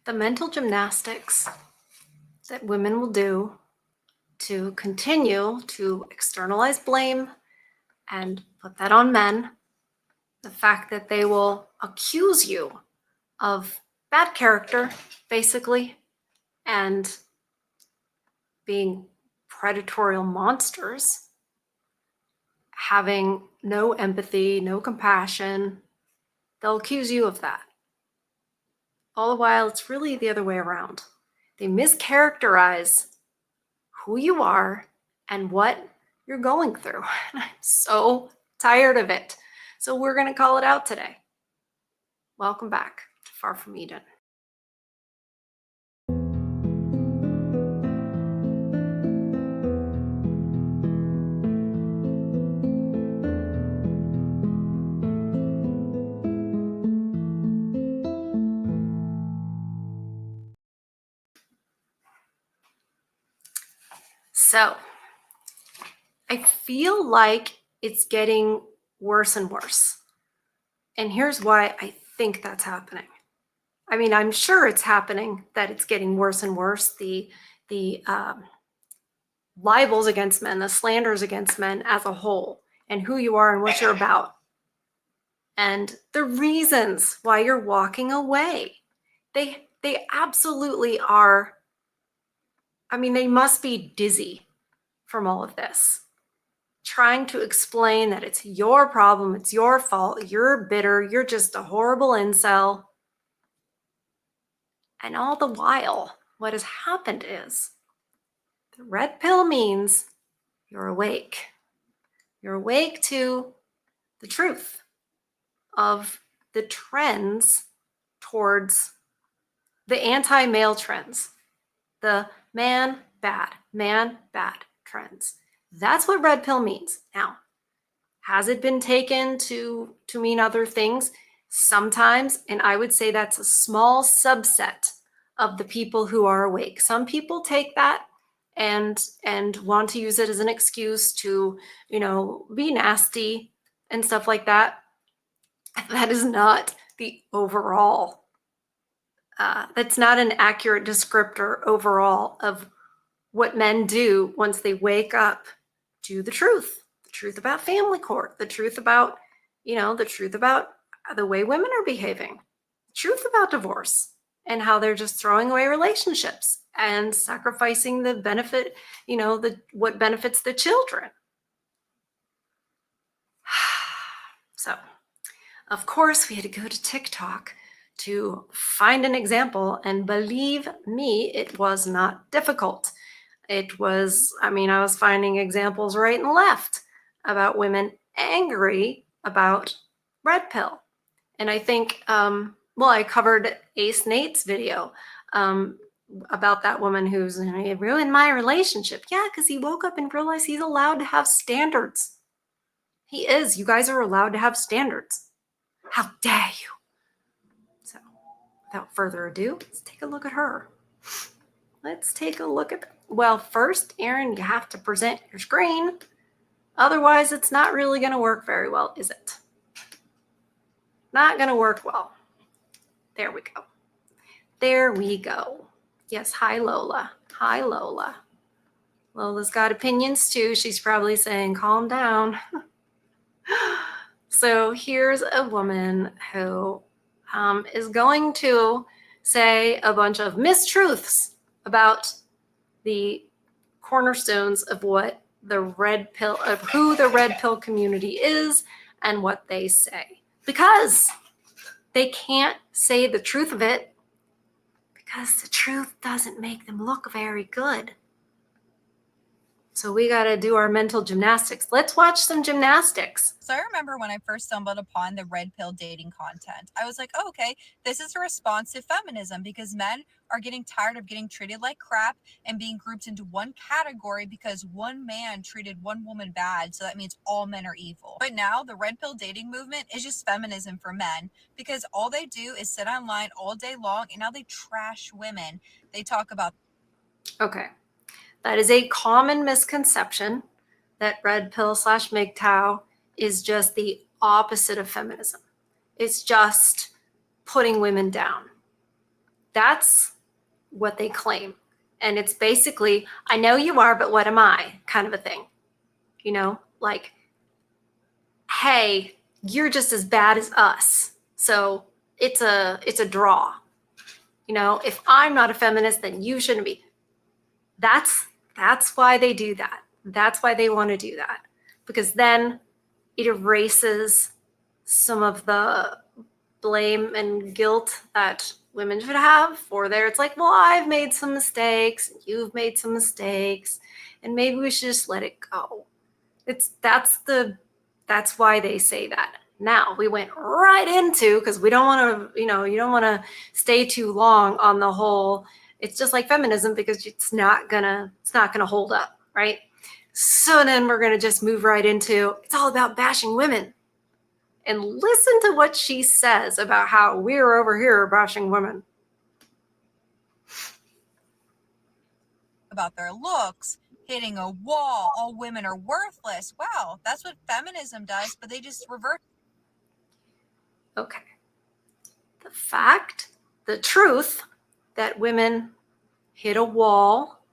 The mental gymnastics that women will do to continue to externalize blame and put that on men, the fact that they will accuse you of bad character, basically, and being predatory monsters, having no empathy, no compassion. They'll accuse you of that. All the while, it's really the other way around. They mischaracterize who you are and what you're going through. And I'm so tired of it. So we're going to call it out today. Welcome back to Far From Eden. So I feel like it's getting worse and worse. And here's why I think that's happening. I mean, I'm sure it's happening, that it's getting worse and worse. The libels against men, the slanders against men as a whole, and who you are and what you're about. And the reasons why you're walking away. They absolutely are. I mean, they must be dizzy from all of this. Trying to explain that it's your problem, it's your fault, you're bitter, you're just a horrible incel. And all the while, what has happened is the red pill means you're awake. You're awake to the truth of the trends towards the anti-male trends, the man bad trends. That's what red pill means. Now, has it been taken to mean other things? Sometimes, and I would say that's a small subset of the people who are awake. Some people take that and want to use it as an excuse to, be nasty and stuff like that. That is not the overall. That's not an accurate descriptor overall of what men do once they wake up to the truth about family court, the truth about, the truth about the way women are behaving, the truth about divorce, and how they're just throwing away relationships and sacrificing the benefit, what benefits the children. So, of course, we had to go to TikTok to find an example, and believe me, it was not difficult. It was, I was finding examples right and left about women angry about red pill. And I think, I covered Ace Nate's video about that woman who's ruined my relationship. Yeah, because he woke up and realized he's allowed to have standards. He is. You guys are allowed to have standards. How dare you? So, without further ado, let's take a look at her. Well, first, Erin, you have to present your screen. Otherwise, it's not really going to work very well, is it? Not going to work well. There we go. There we go. Yes, hi, Lola. Hi, Lola. Lola's got opinions, too. She's probably saying, calm down. So here's a woman who is going to say a bunch of mistruths about the cornerstones of what the red pill, of who the red pill community is and what they say, because they can't say the truth of it, because the truth doesn't make them look very good. So we got to do our mental gymnastics. Let's watch some gymnastics. So I remember when I first stumbled upon the red pill dating content, I was like, oh, okay, this is a response to feminism, because men are getting tired of getting treated like crap and being grouped into one category because one man treated one woman bad. So that means all men are evil. But now the red pill dating movement is just feminism for men, because all they do is sit online all day long, and now they trash women. They talk about. Okay. That is a common misconception, that red pill / MGTOW is just the opposite of feminism. It's just putting women down. That's what they claim. And it's basically, I know you are, but what am I? Kind of a thing. You know, like, hey, you're just as bad as us. So it's a draw. You know, if I'm not a feminist, then you shouldn't be. That's why they do that. That's why they want to do that. Because then it erases some of the blame and guilt that women should have for there. It's like, well, I've made some mistakes, you've made some mistakes, and maybe we should just let it go. That's why they say that. Now we went right into, because we don't want to, you don't want to stay too long on the whole. It's just like feminism, because it's not gonna hold up, right? So then we're gonna just move right into, it's all about bashing women. And listen to what she says about how we're over here bashing women. About their looks, hitting a wall, all women are worthless. Wow, that's what feminism does, but they just revert. Okay. The truth that women hit a wall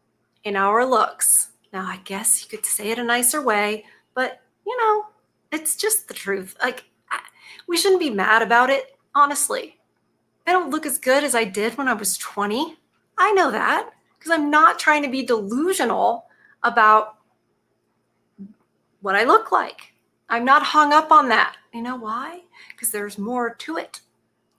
in our looks. Now, I guess you could say it a nicer way, but it's just the truth. Like, we shouldn't be mad about it, honestly. I don't look as good as I did when I was 20. I know that because I'm not trying to be delusional about what I look like. I'm not hung up on that. You know why? Because there's more to it.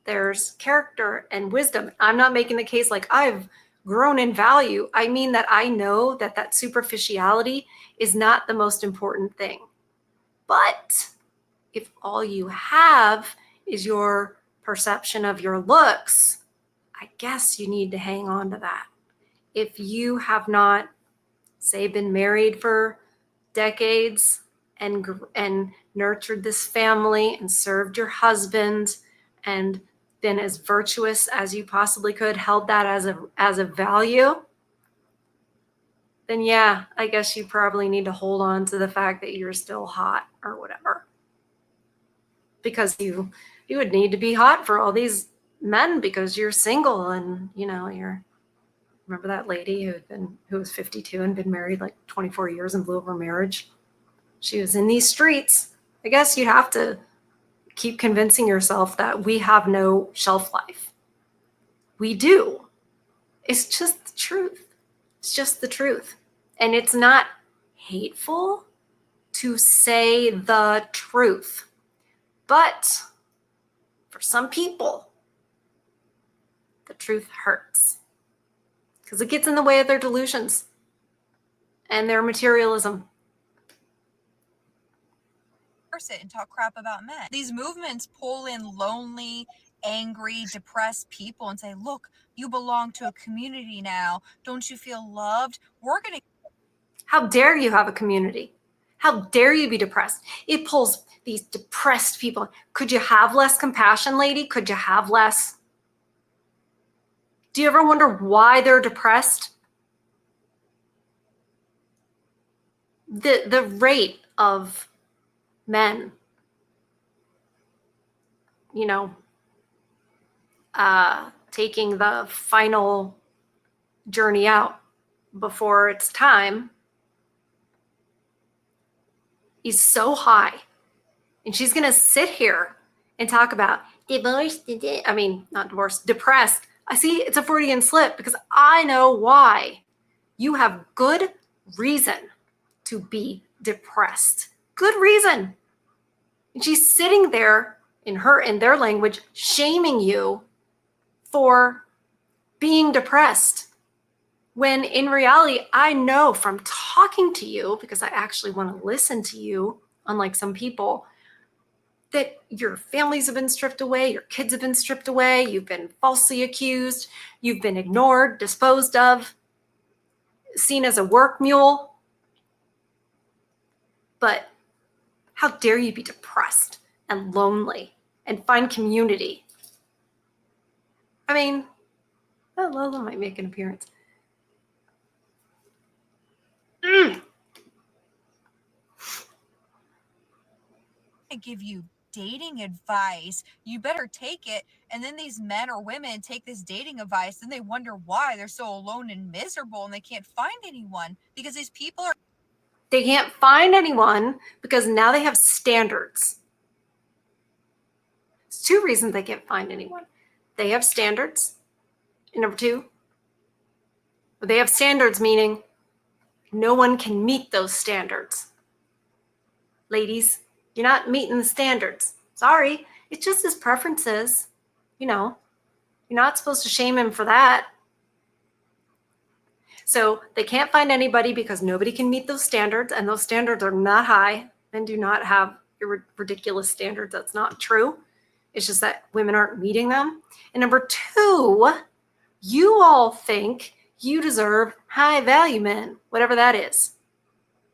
There's character and wisdom. I'm not making the case like I've grown in value. I mean that I know that superficiality is not the most important thing. But if all you have is your perception of your looks, I guess you need to hang on to that. If you have not, say, been married for decades and nurtured this family and served your husband and been as virtuous as you possibly could, held that as a value, then yeah, I guess you probably need to hold on to the fact that you're still hot or whatever. Because you would need to be hot for all these men because you're single and you're, remember that lady who was 52 and been married like 24 years and blew up her marriage? She was in these streets. I guess you'd have to keep convincing yourself that we have no shelf life. We do. It's just the truth. It's just the truth. And it's not hateful to say the truth. But for some people, the truth hurts because it gets in the way of their delusions and their materialism. It and talk crap about men. These movements pull in lonely, angry, depressed people and say, look, you belong to a community now. Don't you feel loved? We're going to. How dare you have a community? How dare you be depressed? It pulls these depressed people. Could you have less compassion, lady? Could you have less? Do you ever wonder why they're depressed? The rate of men, taking the final journey out before it's time is so high. And she's going to sit here and talk about divorce. I mean, not divorce, depressed. I see it's a Freudian slip because I know why. You have good reason to be depressed. Good reason. And she's sitting there in their language, shaming you for being depressed. When in reality, I know from talking to you, because I actually want to listen to you, unlike some people, that your families have been stripped away, your kids have been stripped away, you've been falsely accused, you've been ignored, disposed of, seen as a work mule. But how dare you be depressed and lonely and find community? I mean, Lola might make an appearance. give you dating advice. You better take it. And then these men or women take this dating advice and they wonder why they're so alone and miserable and they can't find anyone because these people are. They can't find anyone because now they have standards. There's two reasons they can't find anyone. They have standards. And number two, they have standards, meaning no one can meet those standards. Ladies, you're not meeting the standards. Sorry, it's just his preferences. You're not supposed to shame him for that. So they can't find anybody because nobody can meet those standards, and those standards are not high. Men do not have ridiculous standards. That's not true. It's just that women aren't meeting them. And number two, you all think you deserve high value men, whatever that is.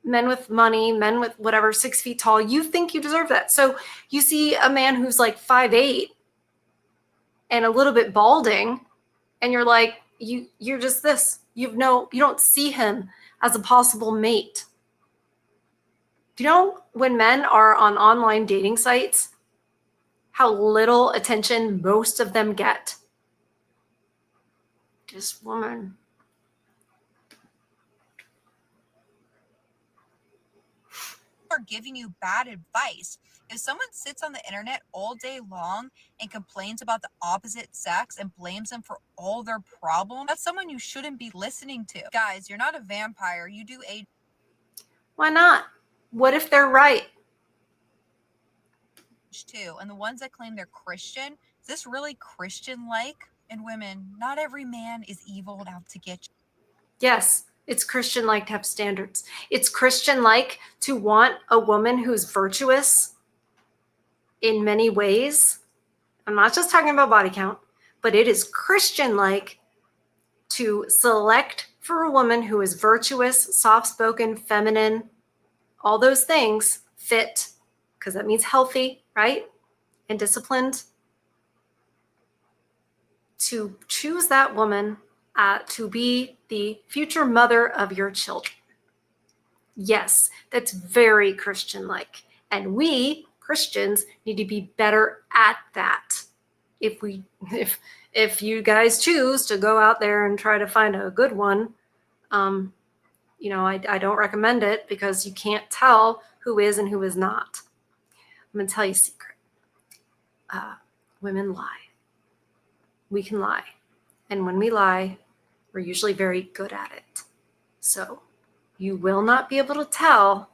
Men with money, men with whatever, 6 feet tall, you think you deserve that. So you see a man who's like 5'8" and a little bit balding, and you're like, you're just this. You don't see him as a possible mate. Do you know when men are on online dating sites, how little attention most of them get? This woman. Are giving you bad advice. If someone sits on the internet all day long and complains about the opposite sex and blames them for all their problems, that's someone you shouldn't be listening to. Guys, you're not a vampire. You do age. Why not? What if they're right? Too. And the ones that claim they're Christian, is this really Christian-like? And women, not every man is evil out to get you. Yes, it's Christian-like to have standards. It's Christian-like to want a woman who's virtuous in many ways. I'm not just talking about body count, but it is Christian-like to select for a woman who is virtuous, soft-spoken, feminine, all those things, fit, because that means healthy, right? And disciplined. To choose that woman to be the future mother of your children. Yes, that's very Christian-like. And we, Christians, need to be better at that. If you guys choose to go out there and try to find a good one, I don't recommend it because you can't tell who is and who is not. I'm going to tell you a secret. Women lie. We can lie. And when we lie, we're usually very good at it. So you will not be able to tell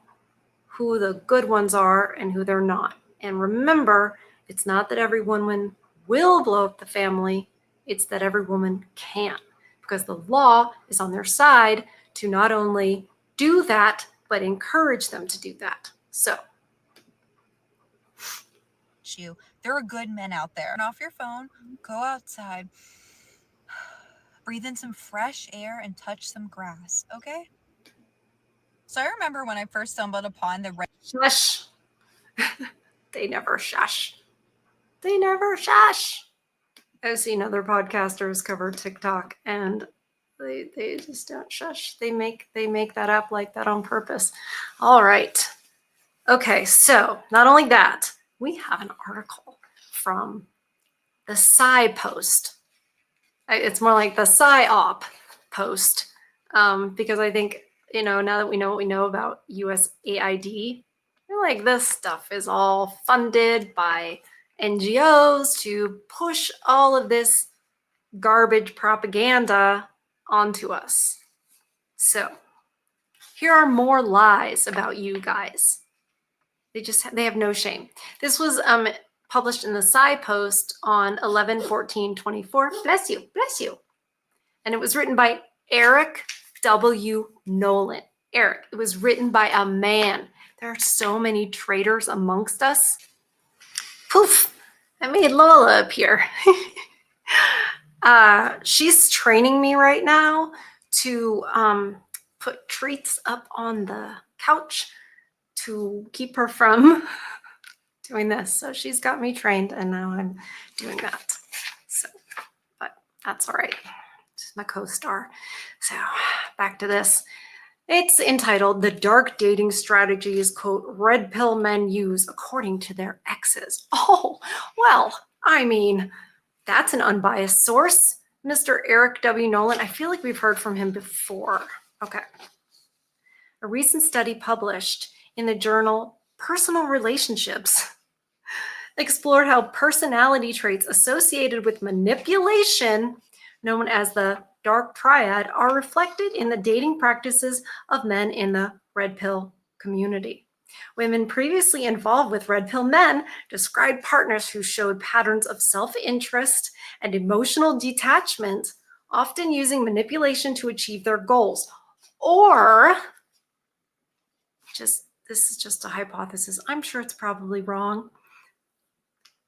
who the good ones are and who they're not. And remember, it's not that every woman will blow up the family, it's that every woman can, because the law is on their side to not only do that, but encourage them to do that. So there are good men out there. Turn off your phone, go outside, breathe in some fresh air and touch some grass, okay? So I remember when I first stumbled upon the shush. They never shush. They never shush. I've seen other podcasters cover TikTok and they just don't shush. They make that up like that on purpose. All right. Okay, so not only that, we have an article from the Sci Post. It's more like the Sci-Op Post, because I think, now that we know what we know about USAID, we're like, this stuff is all funded by NGOs to push all of this garbage propaganda onto us. So here are more lies about you guys. They have no shame. This was published in the Sci Post on 11/14/24. Bless you, bless you. And it was written by Eric W. Nolan. Eric, it was written by a man. There are so many traitors amongst us. Poof, I made Lola appear. She's training me right now to put treats up on the couch to keep her from doing this. So she's got me trained and now I'm doing that. So, but that's all right. She's my co-star. So back to this. It's entitled "The Dark Dating Strategies, quote, Red Pill Men Use According to Their Exes." Oh, well, I mean, that's an unbiased source. Mr. Eric W. Nolan, I feel like we've heard from him before. Okay. A recent study published in the journal Personal Relationships explored how personality traits associated with manipulation, known as the dark triad, are reflected in the dating practices of men in the red pill community. Women previously involved with red pill men described partners who showed patterns of self-interest and emotional detachment, often using manipulation to achieve their goals. Or this is just a hypothesis. I'm sure it's probably wrong,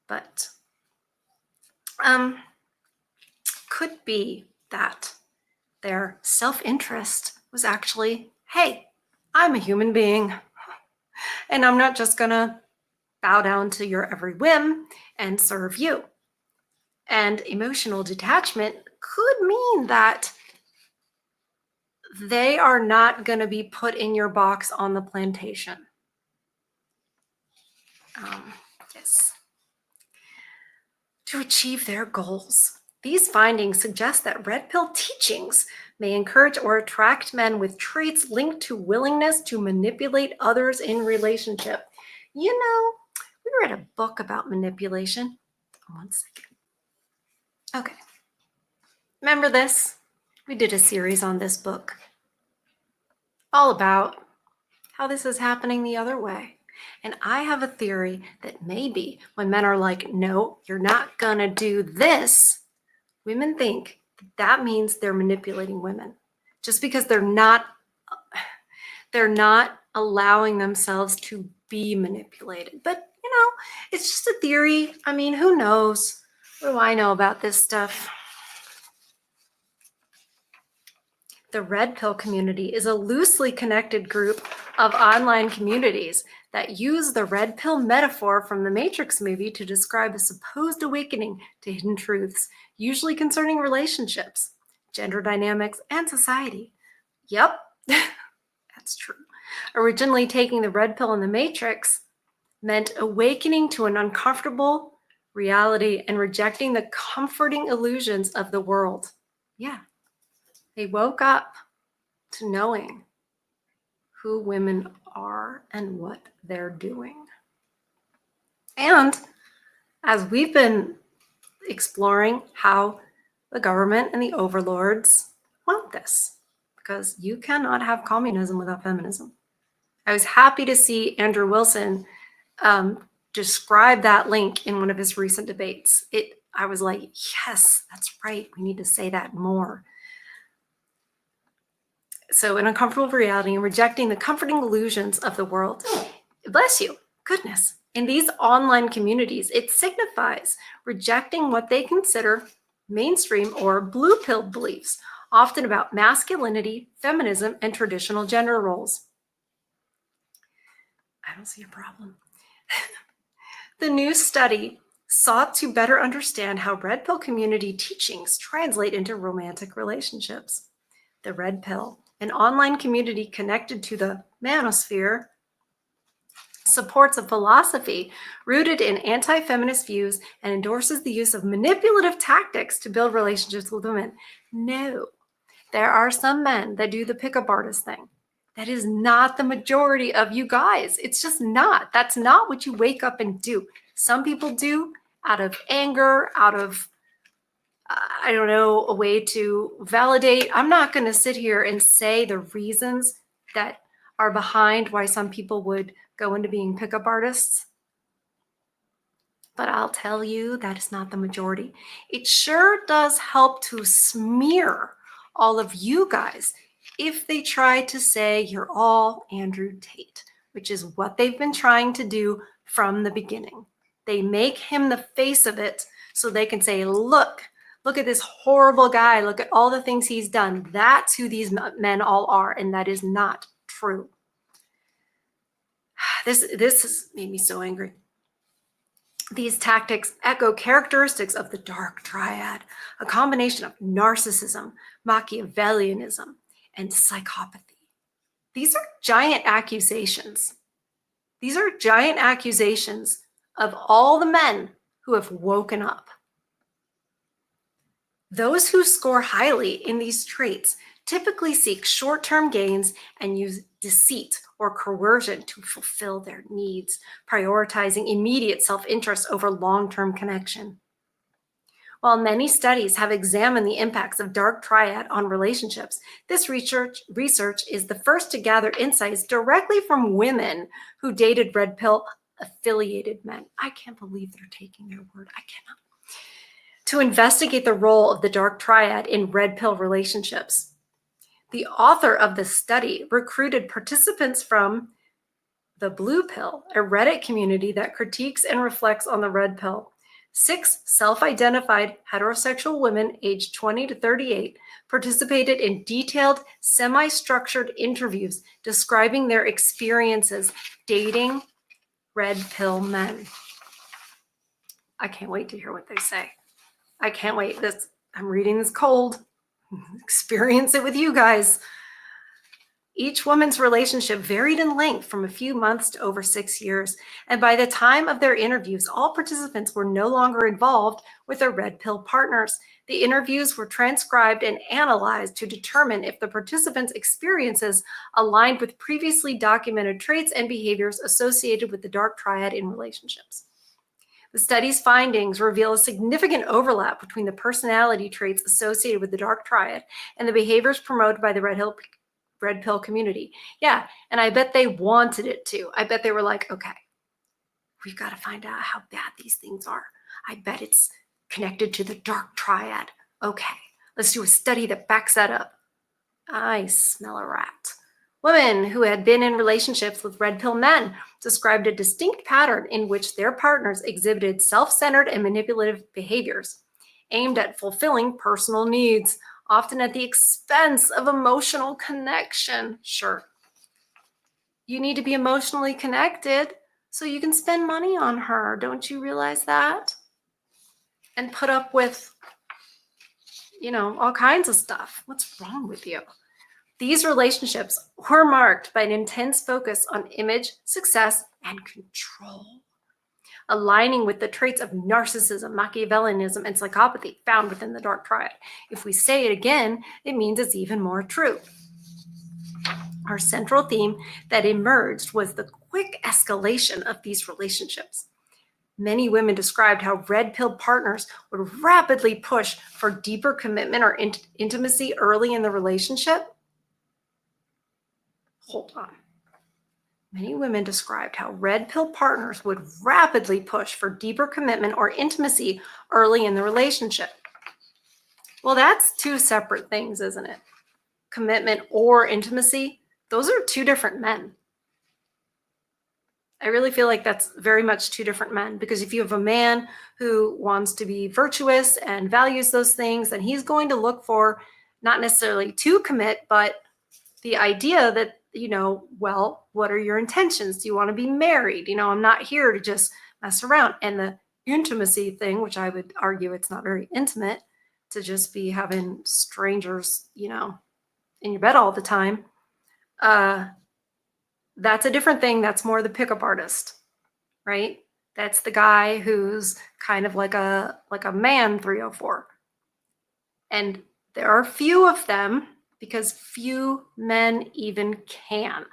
but could be that their self-interest was actually, hey, I'm a human being, and I'm not just gonna bow down to your every whim and serve you. And emotional detachment could mean that they are not gonna be put in your box on the plantation. Yes. To achieve their goals. These findings suggest that red pill teachings may encourage or attract men with traits linked to willingness to manipulate others in relationship. You know, we read a book about manipulation. One second. Okay. Remember this? We did a series on this book all about how this is happening the other way. And I have a theory that maybe when men are like, no, you're not gonna do this, women think that means they're manipulating women just because they're not allowing themselves to be manipulated. But it's just a theory. I mean, who knows? What do I know about this stuff? The red pill community is a loosely connected group of online communities that use the red pill metaphor from the Matrix movie to describe a supposed awakening to hidden truths, usually concerning relationships, gender dynamics, and society. Yep, that's true. Originally, taking the red pill in the Matrix meant awakening to an uncomfortable reality and rejecting the comforting illusions of the world. Yeah, they woke up to knowing who women are and what they're doing. And as we've been exploring how the government and the overlords want this, because you cannot have communism without feminism. I was happy to see Andrew Wilson describe that link in one of his recent debates. I was like, yes, that's right. We need to say that more. So an uncomfortable reality and rejecting the comforting illusions of the world. Bless you. Goodness. In these online communities, it signifies rejecting what they consider mainstream or blue pill beliefs, often about masculinity, feminism, and traditional gender roles. I don't see a problem. The new study sought to better understand how red pill community teachings translate into romantic relationships. The red pill, an online community connected to the manosphere, supports a philosophy rooted in anti-feminist views and endorses the use of manipulative tactics to build relationships with women. No, there are some men that do the pickup artist thing. That is not the majority of you guys. It's just not. That's not what you wake up and do. Some people do out of anger, out of, I don't know, a way to validate. I'm not going to sit here and say the reasons that are behind why some people would go into being pickup artists. But I'll tell you that is not the majority. It sure does help to smear all of you guys if they try to say you're all Andrew Tate, which is what they've been trying to do from the beginning. They make him the face of it so they can say, look at this horrible guy. Look at all the things he's done. That's who these men all are, and that is not true. This has made me so angry. These tactics echo characteristics of the dark triad, a combination of narcissism, Machiavellianism, and psychopathy. These are giant accusations. These are giant accusations of all the men who have woken up. Those who score highly in these traits typically seek short-term gains and use deceit or coercion to fulfill their needs, prioritizing immediate self-interest over long-term connection. While many studies have examined the impacts of dark triad on relationships, this research is the first to gather insights directly from women who dated red pill affiliated men. I can't believe they're taking their word. I cannot. To investigate the role of the dark triad in red pill relationships. The author of the study recruited participants from the blue pill, a Reddit community that critiques and reflects on the red pill. 6 self-identified heterosexual women aged 20 to 38 participated in detailed, semi-structured interviews describing their experiences dating red pill men. I can't wait to hear what they say. I can't wait. I'm reading this cold. Experience it with you guys. Each woman's relationship varied in length from a few months to over 6 years, and by the time of their interviews, all participants were no longer involved with their red pill partners. The interviews were transcribed and analyzed to determine if the participants' experiences aligned with previously documented traits and behaviors associated with the dark triad in relationships. The study's findings reveal a significant overlap between the personality traits associated with the dark triad and the behaviors promoted by the red pill community. Yeah, and I bet they wanted it to. I bet they were like, okay, we've got to find out how bad these things are. I bet it's connected to the dark triad. Okay, let's do a study that backs that up. I smell a rat. Women who had been in relationships with red pill men described a distinct pattern in which their partners exhibited self-centered and manipulative behaviors aimed at fulfilling personal needs, often at the expense of emotional connection. Sure, you need to be emotionally connected so you can spend money on her. Don't you realize that? And put up with, all kinds of stuff. What's wrong with you? These relationships were marked by an intense focus on image, success, and control, aligning with the traits of narcissism, Machiavellianism, and psychopathy found within the dark triad. If we say it again, it means it's even more true. Our central theme that emerged was the quick escalation of these relationships. Many women described how red pill partners would rapidly push for deeper commitment or intimacy early in the relationship. Hold on. Many women described how red pill partners would rapidly push for deeper commitment or intimacy early in the relationship. Well, that's 2 separate things, isn't it? Commitment or intimacy, those are 2 different men. I really feel like that's very much 2 different men, because if you have a man who wants to be virtuous and values those things, then he's going to look for not necessarily to commit, but the idea that, well, what are your intentions? Do you want to be married? I'm not here to just mess around. And the intimacy thing, which I would argue it's not very intimate to just be having strangers, in your bed all the time. That's a different thing. That's more the pickup artist, right? That's the guy who's kind of like a man 304. And there are few of them, because few men even can.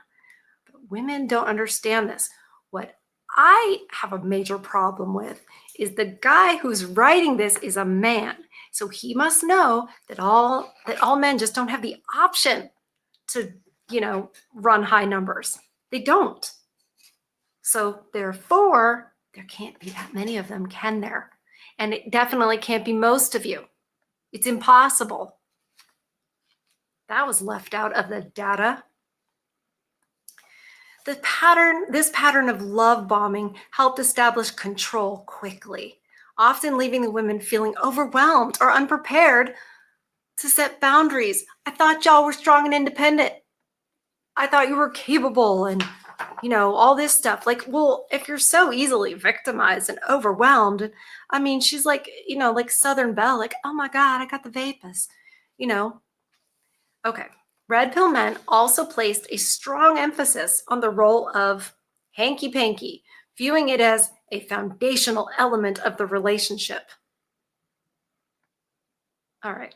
But women don't understand this. What I have a major problem with is the guy who's writing this is a man. So he must know that all men just don't have the option to, run high numbers. They don't. So therefore, there can't be that many of them, can there? And it definitely can't be most of you. It's impossible. That was left out of the data. This pattern of love bombing helped establish control quickly, often leaving the women feeling overwhelmed or unprepared to set boundaries. I thought y'all were strong and independent. I thought you were capable and, all this stuff. Like, well, if you're so easily victimized and overwhelmed, I mean, she's like, like Southern Belle, like, oh my God, I got the vapors, Okay. Red pill men also placed a strong emphasis on the role of hanky-panky, viewing it as a foundational element of the relationship. All right.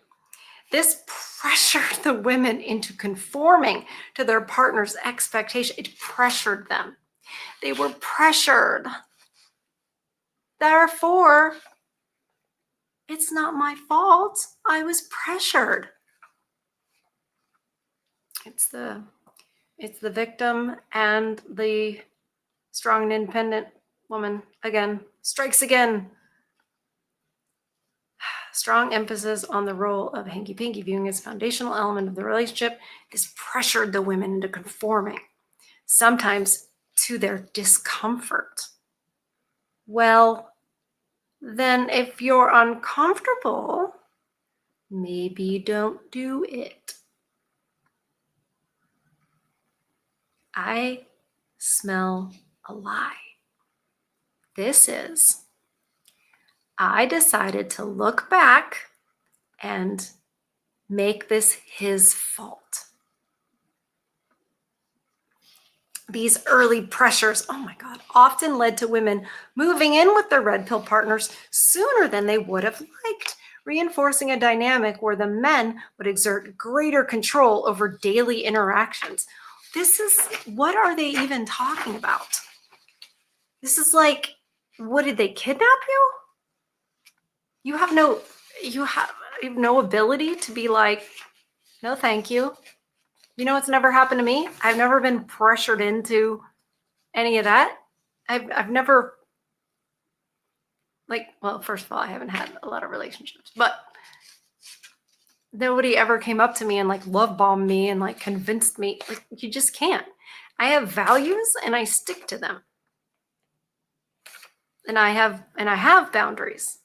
This pressured the women into conforming to their partner's expectation. It pressured them. They were pressured. Therefore, it's not my fault. I was pressured. It's the victim and the strong and independent woman again strikes again. Strong emphasis on the role of hanky-panky, viewing as a foundational element of the relationship. This pressured the women into conforming, sometimes to their discomfort. Well, then if you're uncomfortable, maybe don't do it. I smell a lie. This is, I decided to look back and make this his fault. These early pressures, oh my God, often led to women moving in with their red pill partners sooner than they would have liked, reinforcing a dynamic where the men would exert greater control over daily interactions. This is, what are they even talking about? This is like, what, did they kidnap you? You have no ability to be like, no, thank you. You know, it's never happened to me. I've never been pressured into any of that. I've never, like, well, first of all, I haven't had a lot of relationships, but nobody ever came up to me and like love bombed me and like convinced me. Like, you just can't. I have values and I stick to them. And I have boundaries.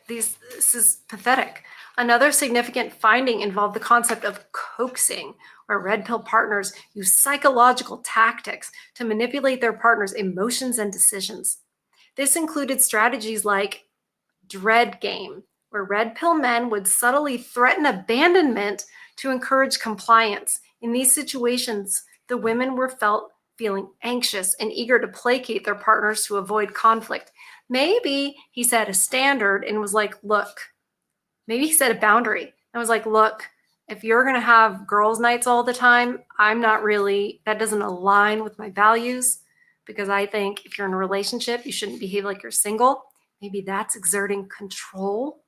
This is pathetic. Another significant finding involved the concept of coaxing, where red pill partners use psychological tactics to manipulate their partner's emotions and decisions. This included strategies like dread game, where red pill men would subtly threaten abandonment to encourage compliance. In these situations, the women were feeling anxious and eager to placate their partners to avoid conflict. Maybe he set a standard and was like, look, maybe he set a boundary and was like, look, if you're going to have girls' nights all the time, that doesn't align with my values, because I think if you're in a relationship, you shouldn't behave like you're single. Maybe that's exerting control,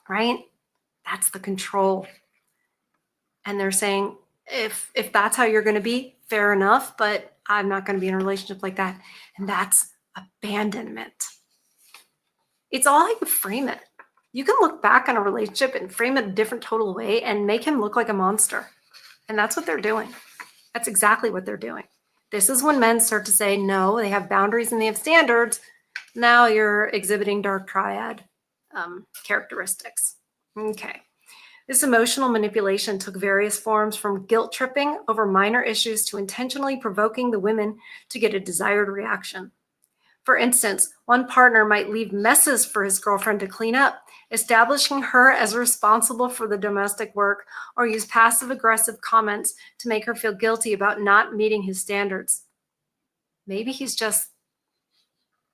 right? That's the control. And they're saying, if that's how you're going to be, fair enough, but I'm not going to be in a relationship like that. And that's abandonment. It's all how you frame it. You can look back on a relationship and frame it a different total way and make him look like a monster. And that's what they're doing. That's exactly what they're doing. This is when men start to say, no, they have boundaries and they have standards. Now you're exhibiting dark triad characteristics. Okay. This emotional manipulation took various forms, from guilt tripping over minor issues to intentionally provoking the women to get a desired reaction. For instance, one partner might leave messes for his girlfriend to clean up, establishing her as responsible for the domestic work, or use passive-aggressive comments to make her feel guilty about not meeting his standards. Maybe he's just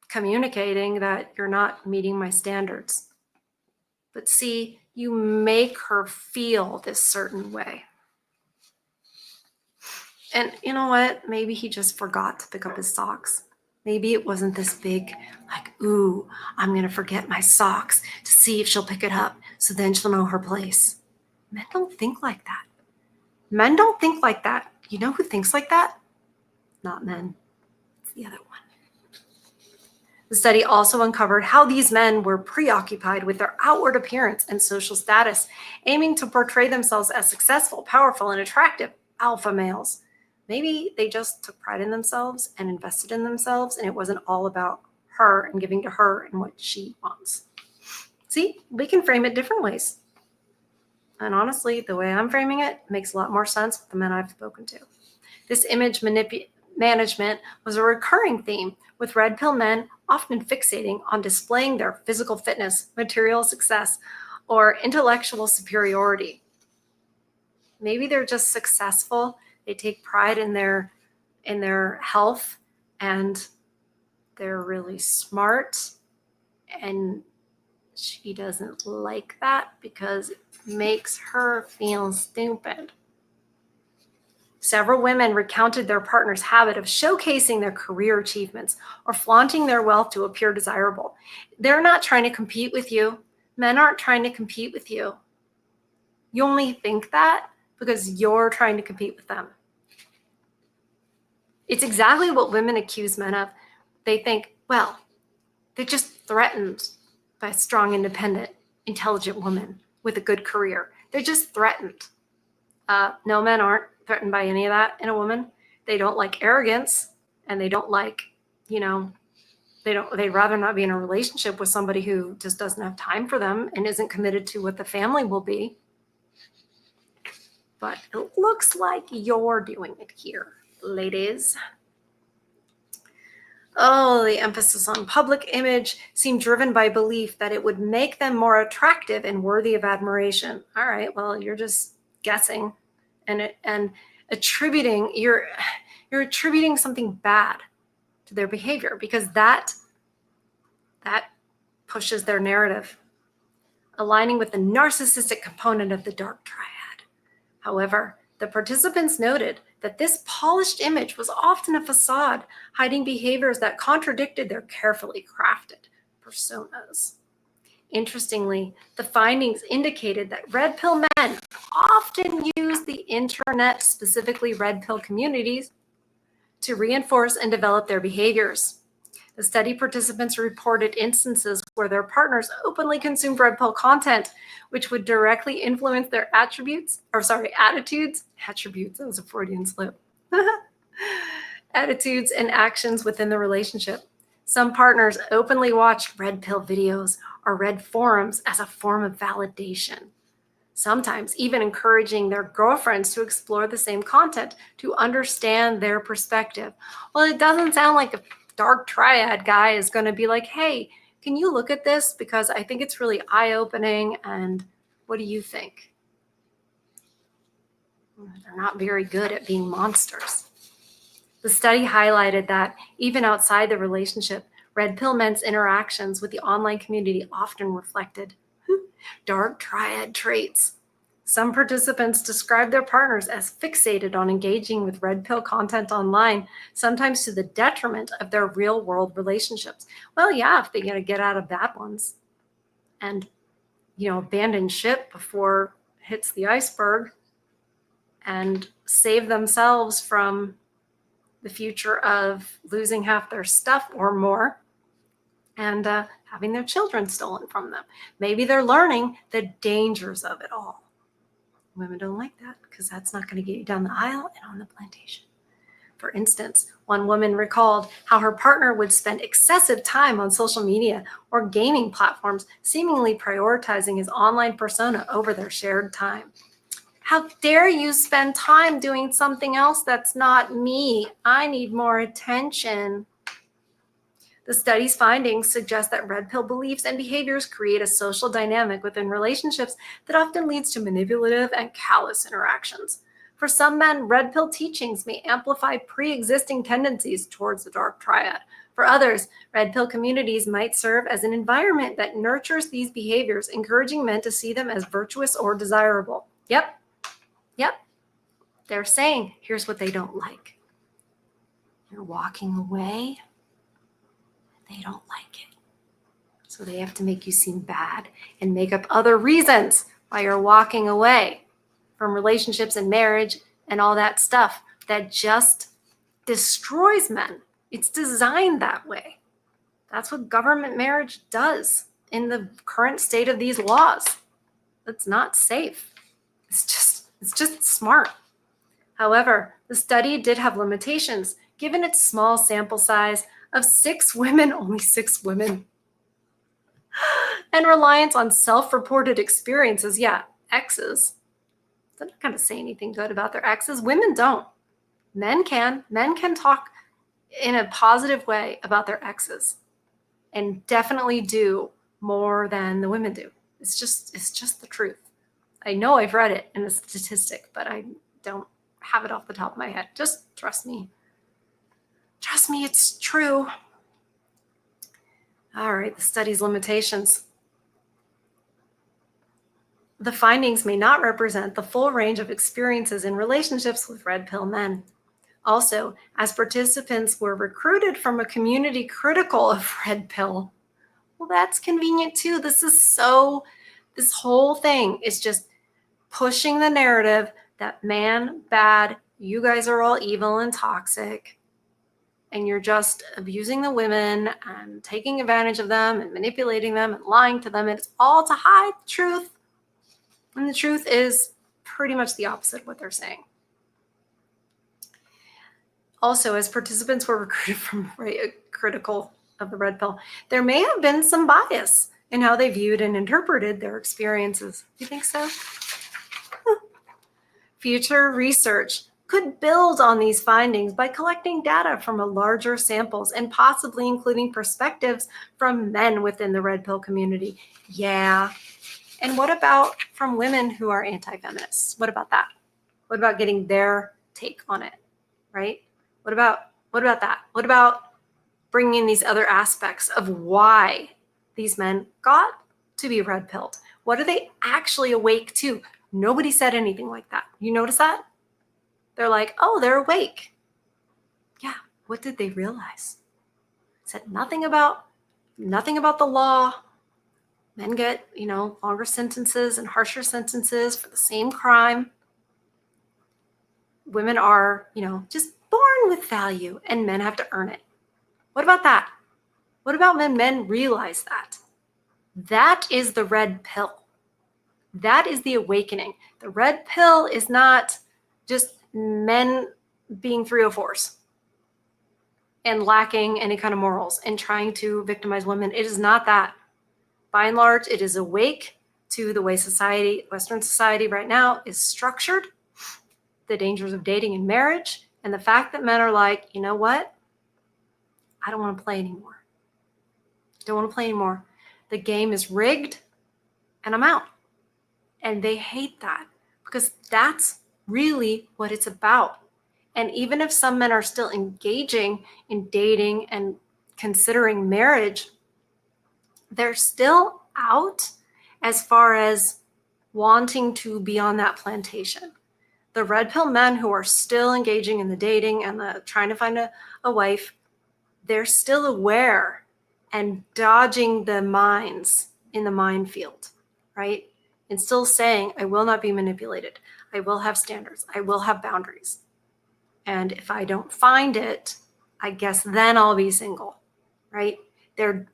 communicating that you're not meeting my standards. But see, you make her feel this certain way. And you know what? Maybe he just forgot to pick up his socks. Maybe it wasn't this big, like, ooh, I'm going to forget my socks to see if she'll pick it up, so then she'll know her place. Men don't think like that. Men don't think like that. You know who thinks like that? Not men. It's the other one. The study also uncovered how these men were preoccupied with their outward appearance and social status, aiming to portray themselves as successful, powerful, and attractive alpha males. Maybe they just took pride in themselves and invested in themselves, and it wasn't all about her and giving to her and what she wants. See, we can frame it different ways. And honestly, the way I'm framing it makes a lot more sense with the men I've spoken to. This image management was a recurring theme, with red pill men often fixating on displaying their physical fitness, material success, or intellectual superiority. Maybe they're just successful. They take pride in their health, and they're really smart, and she doesn't like that because it makes her feel stupid. Several women recounted their partner's habit of showcasing their career achievements or flaunting their wealth to appear desirable. They're not trying to compete with you. Men aren't trying to compete with you. You only think that because you're trying to compete with them. It's exactly what women accuse men of. They think, well, they're just threatened by a strong, independent, intelligent woman with a good career. They're just threatened. No, men aren't threatened by any of that in a woman. They don't like arrogance, and they don't like, they'd rather not be in a relationship with somebody who just doesn't have time for them and isn't committed to what the family will be. But it looks like you're doing it here, ladies. Oh, the emphasis on public image seemed driven by belief that it would make them more attractive and worthy of admiration. All right, well, you're just guessing and attributing you're attributing something bad to their behavior, because that pushes their narrative, aligning with the narcissistic component of the dark triad. However, the participants noted that this polished image was often a facade, hiding behaviors that contradicted their carefully crafted personas. Interestingly, the findings indicated that red pill men often use the internet, specifically red pill communities, to reinforce and develop their behaviors. The study participants reported instances where their partners openly consumed red pill content, which would directly influence their attitudes. That was a Freudian slip. Attitudes and actions within the relationship. Some partners openly watched red pill videos or read forums as a form of validation, sometimes even encouraging their girlfriends to explore the same content to understand their perspective. Well, it doesn't sound like a dark triad guy is going to be like, hey, can you look at this? Because I think it's really eye-opening, and what do you think? They're not very good at being monsters. The study highlighted that even outside the relationship, red pill men's interactions with the online community often reflected dark triad traits. Some participants described their partners as fixated on engaging with red pill content online, sometimes to the detriment of their real world relationships. Well, yeah, if they're going to get out of bad ones and, abandon ship before it hits the iceberg and save themselves from the future of losing half their stuff or more, and having their children stolen from them. Maybe they're learning the dangers of it all. Women don't like that because that's not going to get you down the aisle and on the plantation. For instance, one woman recalled how her partner would spend excessive time on social media or gaming platforms, seemingly prioritizing his online persona over their shared time. How dare you spend time doing something else that's not me? I need more attention. The study's findings suggest that red pill beliefs and behaviors create a social dynamic within relationships that often leads to manipulative and callous interactions. For some men, red pill teachings may amplify pre-existing tendencies towards the dark triad. For others, red pill communities might serve as an environment that nurtures these behaviors, encouraging men to see them as virtuous or desirable. Yep. They're saying, here's what they don't like. You're walking away. They don't like it. So they have to make you seem bad and make up other reasons why you're walking away from relationships and marriage and all that stuff that just destroys men. It's designed that way. That's what government marriage does in the current state of these laws. It's not safe. It's just smart. However, the study did have limitations, given its small sample size of 6 women, only 6 women, and reliance on self-reported experiences. Yeah, exes. They're not going to say anything good about their exes. Women don't. Men can. Men can talk in a positive way about their exes and definitely do more than the women do. It's just the truth. I know I've read it in a statistic, but I don't have it off the top of my head. Just trust me. Trust me, it's true. All right, the study's limitations. The findings may not represent the full range of experiences in relationships with red pill men. Also, as participants were recruited from a community critical of red pill, well, that's convenient too. This whole thing is just pushing the narrative that man, bad, you guys are all evil and toxic, and you're just abusing the women and taking advantage of them and manipulating them and lying to them. It's all to hide the truth. And the truth is pretty much the opposite of what they're saying. Also, as participants were recruited from critical of the red pill, there may have been some bias in how they viewed and interpreted their experiences. Do you think so? Future research could build on these findings by collecting data from a larger samples and possibly including perspectives from men within the red pill community. Yeah. And what about from women who are anti-feminists? What about that? What about getting their take on it, right? What about that? What about bringing in these other aspects of why these men got to be red pilled? What are they actually awake to? Nobody said anything like that. You notice that? They're like, oh, they're awake. Yeah, what did they realize? Said nothing about the law. Men get, longer sentences and harsher sentences for the same crime. Women are, just born with value and men have to earn it. What about that? What about when men realize that? That is the red pill. That is the awakening. The red pill is not just men being 304s and lacking any kind of morals and trying to victimize women. It is not that. By and large, it is awake to the way society, Western society right now, is structured, the dangers of dating and marriage, and the fact that men are like, you know what? I don't want to play anymore. Don't want to play anymore. The game is rigged and I'm out. And they hate that because that's really what it's about. And even if some men are still engaging in dating and considering marriage, they're still out as far as wanting to be on that plantation. The red pill men who are still engaging in the dating and the trying to find a wife, they're still aware and dodging the mines in the minefield, right? And still saying, I will not be manipulated. I will have standards. I will have boundaries. And if I don't find it, I guess then I'll be single, right?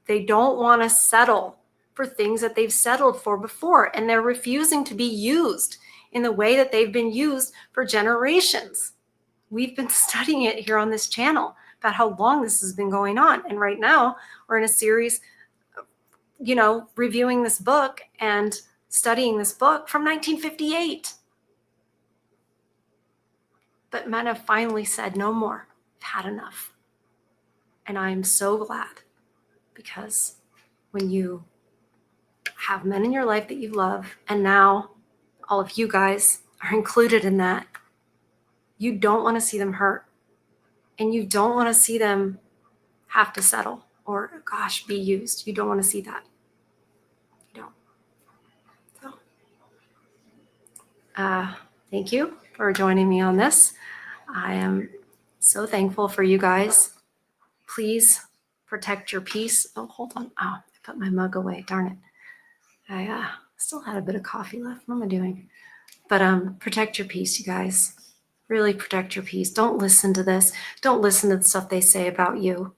They don't want to settle for things that they've settled for before. And they're refusing to be used in the way that they've been used for generations. We've been studying it here on this channel about how long this has been going on. And right now we're in a series, reviewing this book and studying this book from 1958. But men have finally said, no more. I've had enough. And I'm so glad, because when you have men in your life that you love, and now all of you guys are included in that, you don't want to see them hurt. And you don't want to see them have to settle or, gosh, be used. You don't want to see that. You don't. So, thank you for joining me on this. I am so thankful for you guys. Please protect your peace. Oh, hold on. Oh, I put my mug away. Darn it. I still had a bit of coffee left. What am I doing? But protect your peace, you guys. Really protect your peace. Don't listen to this. Don't listen to the stuff they say about you.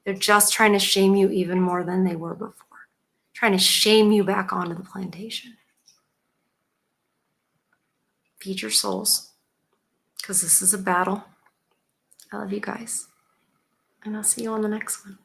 They're just trying to shame you even more than they were before. Trying to shame you back onto the plantation. Feed your souls, because this is a battle. I love you guys. And I'll see you on the next one.